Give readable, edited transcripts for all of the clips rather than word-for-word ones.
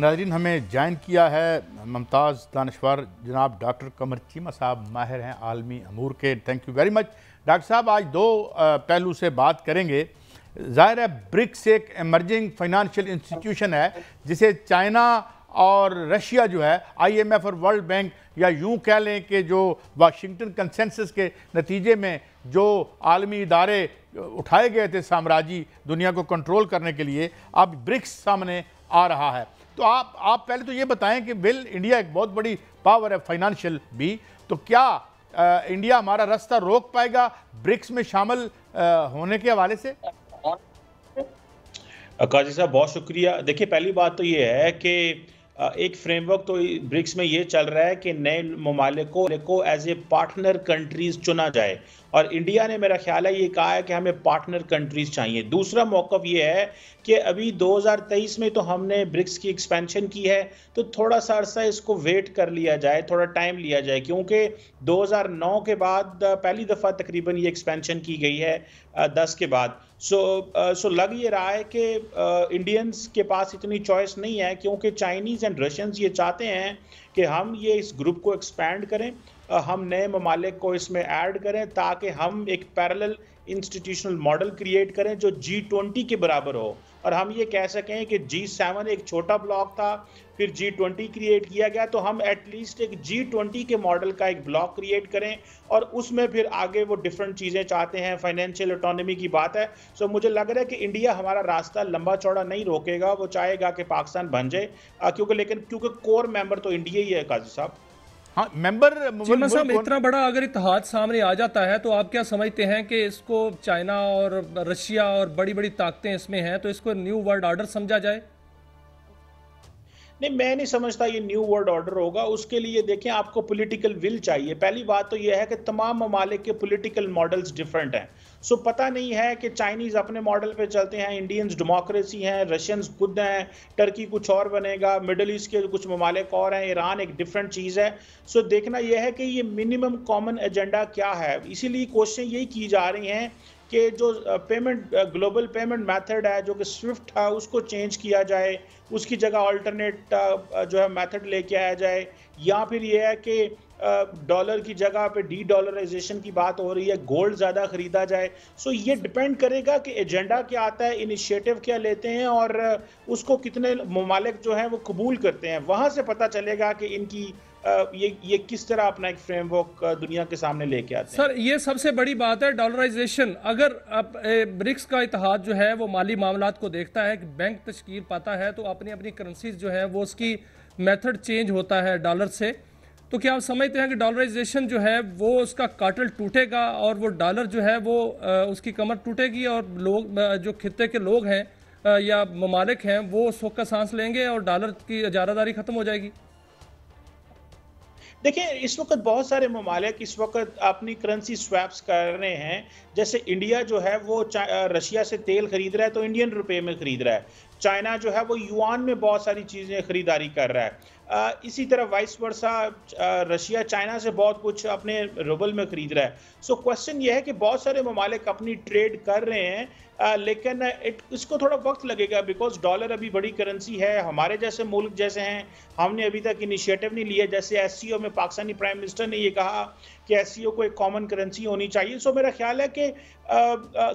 नाज़रीन, हमें ज्वाइन किया है मुमताज़ दानश्वर जनाब डॉक्टर कमर चीमा साहब, माहिर हैं आलमी अमूर के। Thank you very much doctor साहब। आज दो पहलू से बात करेंगे। ज़ाहिर है ब्रिक्स एक एमर्जिंग फाइनेंशियल इंस्टीट्यूशन है जिसे चाइना और रशिया जो है IMF और वर्ल्ड बैंक, या यूं कह लें कि जो वाशिंगटन कंसेंसस के नतीजे में जो आलमी इदारे उठाए गए थे साम्राज्य दुनिया को कंट्रोल करने के लिए, अब ब्रिक्स सामने आ रहा है। तो आप पहले तो ये बताएं कि इंडिया एक बहुत बड़ी पावर है फाइनेंशियल भी, तो क्या इंडिया हमारा रास्ता रोक पाएगा ब्रिक्स में शामिल होने के हवाले से? काजी साहब बहुत शुक्रिया। देखिए, पहली बात तो ये है कि एक फ्रेमवर्क तो ब्रिक्स में ये चल रहा है कि नए ममालिकों को एज ए पार्टनर कंट्रीज चुना जाए, और इंडिया ने मेरा ख्याल है ये कहा है कि हमें पार्टनर कंट्रीज चाहिए। दूसरा मौक़िफ़ ये है कि अभी 2023 में तो हमने ब्रिक्स की एक्सपेंशन की है, तो थोड़ा सा अरसा इसको वेट कर लिया जाए, थोड़ा टाइम लिया जाए, क्योंकि 2009 के बाद पहली दफ़ा तकरीबन ये एक्सपेंशन की गई है 10 के बाद। सो लग ये रहा है कि इंडियंस के पास इतनी चॉइस नहीं है, क्योंकि चाइनीज़ एंड रशियंस ये चाहते हैं कि हम ये इस ग्रुप को एक्सपैंड करें, हम नए ममालिक को इसमें ऐड करें, ताकि हम एक पैरेलल इंस्टीट्यूशनल मॉडल क्रिएट करें जो G20 के बराबर हो, और हम ये कह सकें कि G7 एक छोटा ब्लॉक था, फिर G20 क्रिएट किया गया, तो हम एटलीस्ट एक G20 के मॉडल का एक ब्लॉक क्रिएट करें, और उसमें फिर आगे वो डिफरेंट चीज़ें चाहते हैं। फाइनेंशियल ऑटोनॉमी की बात है। सो मुझे लग रहा है कि इंडिया हमारा रास्ता लंबा चौड़ा नहीं रोकेगा, वो चाहेगा कि पाकिस्तान बन जाए, क्योंकि कोर मेंबर तो इंडिया ही है काजी साहब। हाँ, मेंबर चीमा साहब, इतना बड़ा अगर इत्तेहाद सामने आ जाता है तो आप क्या समझते हैं कि इसको चाइना और रशिया और बड़ी बड़ी ताकतें इसमें हैं, तो इसको न्यू वर्ल्ड ऑर्डर समझा जाए? नहीं, मैं नहीं समझता ये न्यू वर्ल्ड ऑर्डर होगा। उसके लिए देखें, आपको पॉलिटिकल विल चाहिए। पहली बात तो ये है कि तमाम ममालिक के पॉलिटिकल मॉडल्स डिफरेंट हैं। सो पता नहीं है कि चाइनीज़ अपने मॉडल पे चलते हैं, इंडियंस डेमोक्रेसी हैं, रशियंस खुद हैं, टर्की कुछ और बनेगा, मिडल ईस्ट के कुछ ममालिक और हैं, ईरान एक डिफरेंट चीज़ है। सो देखना यह है कि ये मिनिमम कॉमन एजेंडा क्या है। इसीलिए कोशिशें यही की जा रही हैं कि जो ग्लोबल पेमेंट मेथड है, जो कि स्विफ्ट है, उसको चेंज किया जाए, उसकी जगह अल्टरनेट जो है मेथड लेके आया जाए, या फिर ये है कि डॉलर की जगह पे डी-डॉलराइजेशन की बात हो रही है, गोल्ड ज़्यादा खरीदा जाए। सो ये डिपेंड करेगा कि एजेंडा क्या आता है, इनिशिएटिव क्या लेते हैं, और उसको कितने ममालिक जो हैं वो कबूल करते हैं। वहाँ से पता चलेगा कि इनकी ये किस तरह अपना एक फ्रेमवर्क दुनिया के सामने लेके आते हैं। सर, ये सबसे बड़ी बात है डॉलराइजेशन। अगर अब ब्रिक्स का इत्तेहाद जो है वो माली मामलात को देखता है कि बैंक तश्कील पाता है, तो अपनी अपनी करेंसीज जो है वो उसकी मेथड चेंज होता है डॉलर से, तो क्या आप समझते हैं कि डॉलराइजेशन जो है वो उसका काटल टूटेगा और वो डॉलर जो है वो उसकी कमर टूटेगी, और लोग जो खित्ते के लोग हैं या ममालिक हैं वो सुख का सांस लेंगे और डॉलर की इजारादारी खत्म हो जाएगी? देखिए, इस वक्त बहुत सारे ममालिक इस वक्त अपनी करेंसी स्वैप्स कर रहे हैं। जैसे इंडिया जो है वो रशिया से तेल खरीद रहा है तो इंडियन रुपए में खरीद रहा है। चाइना जो है वो युआन में बहुत सारी चीज़ें खरीदारी कर रहा है। इसी तरह वाइस वर्सा रशिया चाइना से बहुत कुछ अपने रूबल में खरीद रहा है। सो क्वेश्चन ये है कि बहुत सारे ममालिक अपनी ट्रेड कर रहे हैं, लेकिन इसको थोड़ा वक्त लगेगा, बिकॉज डॉलर अभी बड़ी करेंसी है। हमारे जैसे मुल्क जैसे हैं, हमने अभी तक इनिशिएटिव नहीं लिया। जैसे SCO में पाकिस्तानी प्राइम मिनिस्टर ने ये कहा कि SCO को एक कॉमन करेंसी होनी चाहिए। सो मेरा ख्याल है कि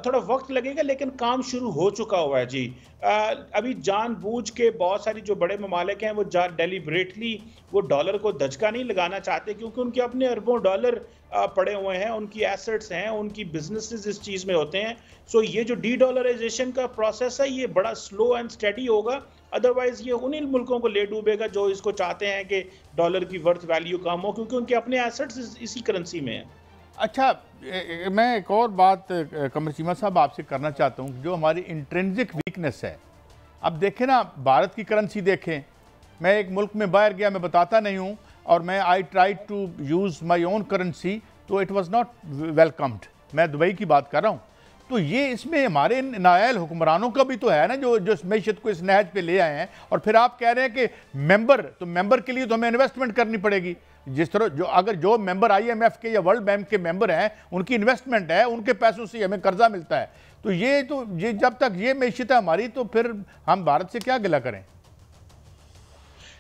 थोड़ा वक्त लगेगा, लेकिन काम शुरू हो चुका हुआ है जी। अभी जानबूझ के बहुत सारी जो बड़े ममालिक हैं वो डेलिबरेटली वो डॉलर को धचका नहीं लगाना चाहते, क्योंकि उनके अपने अरबों डॉलर पड़े हुए हैं, उनकी एसेट्स हैं, उनकी बिजनेसेस इस चीज़ में होते हैं। सो ये जो डी-डॉलराइजेशन का प्रोसेस है ये बड़ा स्लो एंड स्टेडी होगा, अदरवाइज ये उन्हीं मुल्कों को ले डूबेगा जो इसको चाहते हैं कि डॉलर की वर्थ वैल्यू कम हो, क्योंकि उनके अपने एसेट्स इसी करेंसी में हैं। अच्छा, मैं एक और बात कमर चीमा साहब आपसे करना चाहता हूँ, जो हमारी इंट्रिंसिक वीकनेस है। अब देखें ना, भारत की करेंसी देखें, मैं एक मुल्क में बाहर गया, मैं बताता नहीं हूँ, और मैं I try to use my own currency, तो इट वाज नॉट वेलकम्ड। मैं दुबई की बात कर रहा हूँ। तो ये इसमें हमारे नायाल हुक्मरानों का भी तो है ना, जो इस मैशत को इस नहज पे ले आए हैं, और फिर आप कह रहे हैं कि मेंबर के लिए तो हमें इन्वेस्टमेंट करनी पड़ेगी। जिस तरह जो मेंबर IMF के या वर्ल्ड बैंक के मेंबर हैं, उनकी इन्वेस्टमेंट है, उनके पैसों से हमें कर्जा मिलता है। तो ये जब तक ये मैशत है हमारी, तो फिर हम भारत से क्या गिला करें?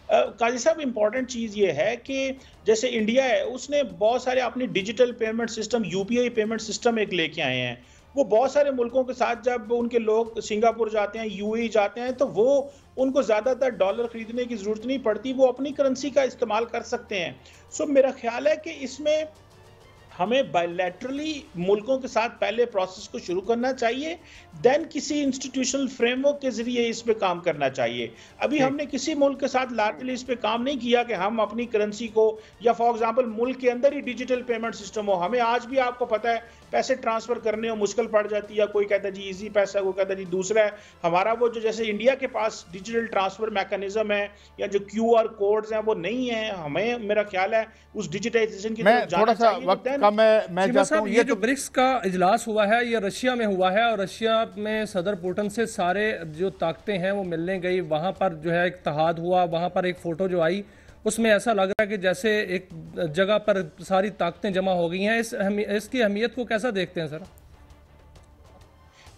काजी साहब, इंपॉर्टेंट चीज़ ये है कि जैसे इंडिया है, उसने बहुत सारे अपनी digital payment system, UPI payment system एक लेके आए हैं। वो बहुत सारे मुल्कों के साथ जब उनके लोग सिंगापुर जाते हैं, यूएई जाते हैं, तो वो उनको ज़्यादातर डॉलर खरीदने की ज़रूरत नहीं पड़ती, वो अपनी करेंसी का इस्तेमाल कर सकते हैं। सो मेरा ख्याल है कि इसमें हमें बायलैटरली मुल्कों के साथ पहले प्रोसेस को शुरू करना चाहिए, देन किसी इंस्टीट्यूशनल फ्रेमवर्क के जरिए इस पे काम करना चाहिए। अभी हमने किसी मुल्क के साथ लाटरली इस पे काम नहीं किया कि हम अपनी करेंसी को, या फॉर एग्जांपल मुल्क के अंदर ही डिजिटल पेमेंट सिस्टम हो। हमें आज भी, आपको पता है, पैसे ट्रांसफर करने हो मुश्किल पड़ जाती है। कोई कहता है जी इजी पैसा, कोई कहता है जी दूसरा है। हमारा वो जो, जैसे इंडिया के पास डिजिटल ट्रांसफर मैकेनिज्म है या जो QR कोड्स हैं वो नहीं है। हमें, मेरा ख्याल है, उस डिजिटाइजेशन की तरफ जाना चाहिए। मैं चाहता हूं, ये जो ब्रिक्स का इजलास हुआ है ये रशिया में हुआ है, और रशिया में सदर पुतिन से सारे जो ताकतें हैं वो मिलने गई। वहां पर जो है इत्तेहाद हुआ। वहां पर एक फोटो जो आई उसमें ऐसा लग रहा है कि जैसे एक जगह पर सारी ताकतें जमा हो गई हैं। इसकी अहमियत को कैसा देखते हैं सर?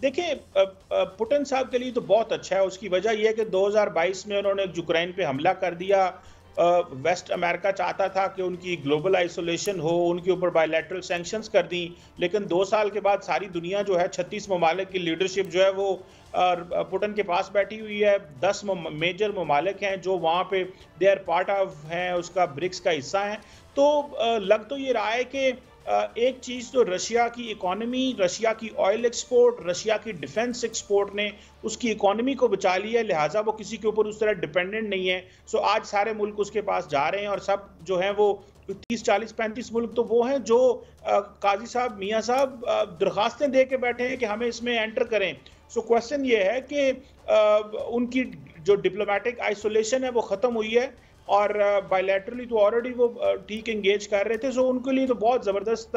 देखिए, पुतिन साहब के लिए तो बहुत अच्छा है। उसकी वजह यह है कि 2022 में उन्होंने यूक्रेन पे हमला कर दिया। वेस्ट अमेरिका चाहता था कि उनकी ग्लोबल आइसोलेशन हो, उनके ऊपर बायलैटरल सैंक्शंस कर दी, लेकिन 2 साल के बाद सारी दुनिया जो है, 36 ममालिक की लीडरशिप जो है वो पुतिन के पास बैठी हुई है। 10 मेजर ममालिक हैं जो वहाँ पे दे आर पार्ट ऑफ हैं, उसका ब्रिक्स का हिस्सा हैं। तो लग तो ये रहा है कि एक चीज़ तो रशिया की इकोनॉमी, रशिया की ऑयल एक्सपोर्ट, रशिया की डिफेंस एक्सपोर्ट ने उसकी इकोनॉमी को बचा लिया है, लिहाजा वो किसी के ऊपर उस तरह डिपेंडेंट नहीं है। सो आज सारे मुल्क उसके पास जा रहे हैं, और सब जो हैं वो 30, 40, 35 मुल्क तो वो हैं जो काजी साहब, मियाँ साहब, दरख्वास्तें दे के बैठे हैं कि हमें इसमें एंटर करें। सो क्वेश्चन ये है कि उनकी जो डिप्लोमेटिक आइसोलेशन है वो ख़त्म हुई है, और बायलैटरली तो ऑलरेडी वो ठीक एंगेज कर रहे थे। सो उनके लिए तो बहुत ज़बरदस्त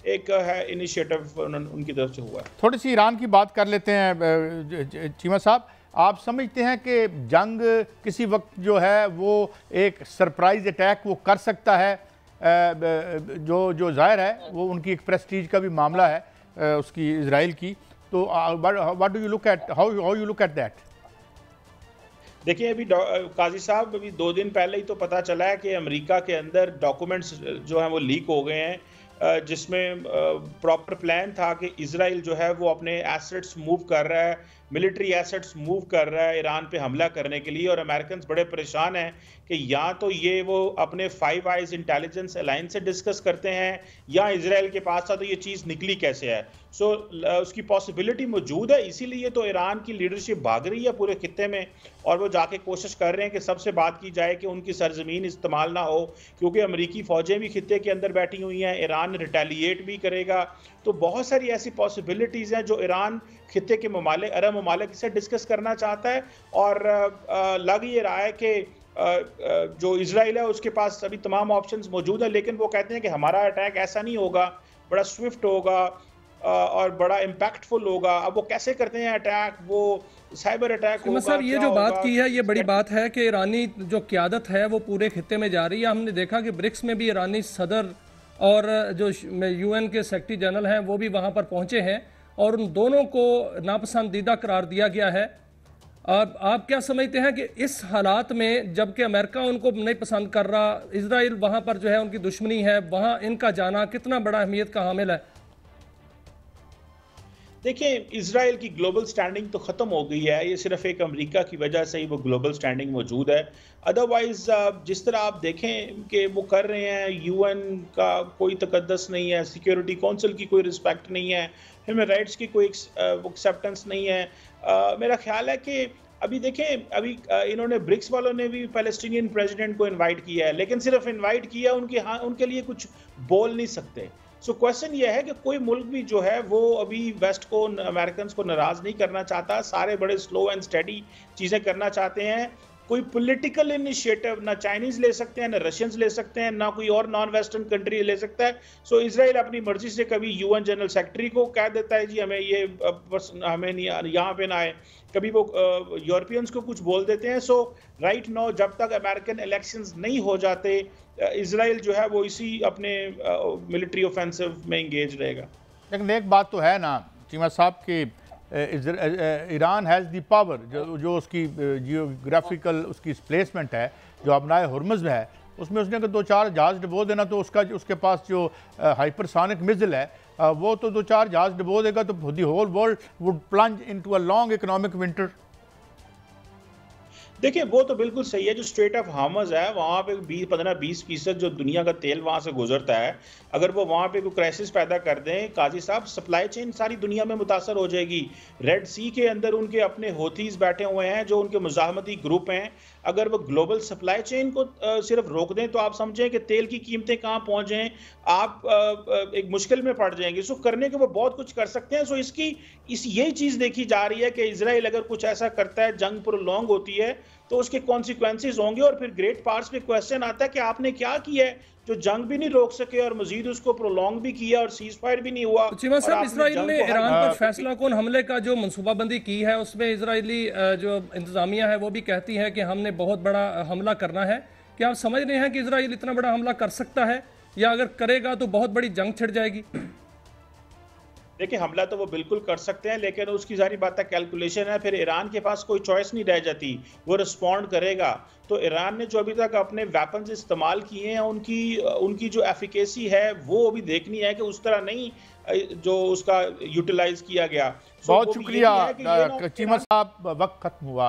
एक है इनिशिएटिव उनकी तरफ से हुआ है। थोड़ी सी ईरान की बात कर लेते हैं चीमा साहब। आप समझते हैं कि जंग किसी वक्त जो है वो एक सरप्राइज अटैक वो कर सकता है? जो ज़ाहिर है वो उनकी एक प्रेस्टीज का भी मामला है उसकी, इजराइल की। तो what do you look at, how you look at that? देखिए, अभी काजी साहब, अभी 2 दिन पहले ही तो पता चला है कि अमेरिका के अंदर डॉक्यूमेंट्स जो हैं वो लीक हो गए हैं, जिसमें प्रॉपर प्लान था कि इजराइल जो है वो अपने एसेट्स मूव कर रहा है, मिलिट्री एसेट्स मूव कर रहा है ईरान पे हमला करने के लिए। और अमेरिकन बड़े परेशान हैं कि या तो ये वो अपने 5 आइज इंटेलिजेंस अलायंस से डिस्कस करते हैं, या इजराइल के पास था तो ये चीज़ निकली कैसे है। सो उसकी पॉसिबिलिटी मौजूद है, इसीलिए तो ईरान की लीडरशिप भाग रही है पूरे खित्ते में, और वो जाके कोशिश कर रहे हैं कि सबसे बात की जाए कि उनकी सरजमीन इस्तेमाल ना हो, क्योंकि अमेरिकी फ़ौजें भी खित्ते के अंदर बैठी हुई हैं, ईरान रिटेलिएट भी करेगा। तो बहुत सारी ऐसी पॉसिबिलिटीज़ हैं जो ईरान खित्ते के ममालिक, अरब ममालिक से डिस्कस करना चाहता है। और लग ये रहा है कि जो इजराइल है उसके पास अभी तमाम ऑप्शंस मौजूद है, लेकिन वो कहते हैं कि हमारा अटैक ऐसा नहीं होगा, बड़ा स्विफ्ट होगा और बड़ा इम्पैक्टफुल होगा। अब वो कैसे करते हैं अटैक, वो साइबर अटैक होगा। सर, ये जो बात की है ये बड़ी बात है कि ईरानी जो क़यादत है वो पूरे खित्ते में जा रही है। हमने देखा कि ब्रिक्स में भी ईरानी सदर और जो UN के सेक्रेटरी जनरल हैं वो भी वहाँ पर पहुँचे हैं, और उन दोनों को नापसंदीदा करार दिया गया है। आप क्या समझते हैं कि इस हालात में, जबकि अमेरिका उनको नहीं पसंद कर रहा, इजराइल वहाँ पर जो है उनकी दुश्मनी है, वहाँ इनका जाना कितना बड़ा अहमियत का हामिल है? देखिए, इजराइल की ग्लोबल स्टैंडिंग तो ख़त्म हो गई है, ये सिर्फ एक अमेरिका की वजह से ही वो ग्लोबल स्टैंडिंग मौजूद है। अदरवाइज जिस तरह आप देखें कि वो कर रहे हैं, UN का कोई तकद्दस नहीं है, सिक्योरिटी काउंसिल की कोई रिस्पेक्ट नहीं है, ह्यूमन राइट्स की कोई एक्सेप्टेंस नहीं है। मेरा ख्याल है कि अभी देखें, अभी इन्होंने, ब्रिक्स वालों ने भी पैलेस्टीनियन प्रेसिडेंट को इनवाइट किया है, लेकिन सिर्फ इनवाइट किया, उनके लिए कुछ बोल नहीं सकते। सो क्वेश्चन ये है कि कोई मुल्क भी जो है वो अभी वेस्ट को, अमेरिकन को नाराज नहीं करना चाहता, सारे बड़े स्लो एंड स्टेडी चीज़ें करना चाहते हैं। कोई पॉलिटिकल इनिशिएटिव ना चाइनीज ले सकते हैं, ना रशियंस ले सकते हैं, ना कोई और नॉन वेस्टर्न कंट्री ले सकता है। सो इजराइल अपनी मर्जी से कभी UN जनरल सेक्रेटरी को कह देता है जी हमें ये हमें नहीं, यहाँ पे ना आए, कभी वो यूरोपियंस को कुछ बोल देते हैं। सो राइट नाउ जब तक अमेरिकन इलेक्शंस नहीं हो जाते, इजराइल जो है वो इसी अपने मिलिट्री ऑफेंसिव में इंगेज रहेगा। लेकिन एक बात तो है ना चीमा साहब कि ईरान हैज़ दी पावर, जो उसकी जियोग्राफिकल उसकी प्लेसमेंट है, जो अपनाए हुरमुज़ में है, उसमें उसने अगर 2-4 जहाज़ डबो देना तो उसके पास जो हाइपरसोनिक मिज़िल है वो तो 2-4 जहाज़ डबो देगा तो the whole world would plunge into a long economic winter. देखिए वो तो बिल्कुल सही है, जो स्ट्रेट ऑफ हार्मज है वहाँ पे 15-20% जो दुनिया का तेल वहाँ से गुजरता है, अगर वो वहाँ पे कोई क्राइसिस पैदा कर दें काजी साहब, सप्लाई चेन सारी दुनिया में मुतासर हो जाएगी। रेड सी के अंदर उनके अपने होतीज बैठे हुए हैं जो उनके मुजाहमती ग्रुप हैं, अगर वो ग्लोबल सप्लाई चेन को सिर्फ रोक दें तो आप समझें कि तेल की कीमतें कहाँ पहुँच जाएँ, आप एक मुश्किल में पड़ जाएंगे। सो करने के वो बहुत कुछ कर सकते हैं। सो यही चीज़ देखी जा रही है कि इजराइल अगर कुछ ऐसा करता है, जंग प्रोलॉन्ग होती है तो उसके कॉन्सिक्वेंसेस होंगे। और फिर ग्रेट पार्ट्स पे क्वेश्चन आता है कि आपने क्या किया है जो जंग भी नहीं रोक सके और मजीद उसको प्रोलॉन्ग भी किया और सीज फायर भी नहीं हुआ। चीमा साहब, इसराइल ने ईरान पर फैसला कौन हमले का जो मनसूबाबंदी की है उसमें इसराइली जो इंतजामिया है वो भी कहती है कि हमने बहुत बड़ा हमला करना है। क्या आप समझ रहे हैं कि इसराइल इतना बड़ा हमला कर सकता है, या अगर करेगा तो बहुत बड़ी जंग छिड़ जाएगी? देखिए हमला तो वो बिल्कुल कर सकते हैं, लेकिन उसकी सारी बात कैलकुलेशन है। फिर ईरान के पास कोई चॉइस नहीं रह जाती, वो रिस्पॉन्ड करेगा। तो ईरान ने जो अभी तक अपने वेपन्स इस्तेमाल किए हैं उनकी जो एफिकेसी है वो अभी देखनी है कि उस तरह नहीं जो उसका यूटिलाइज किया गया। बहुत शुक्रिया चीमा साहब, वक्त खत्म हुआ।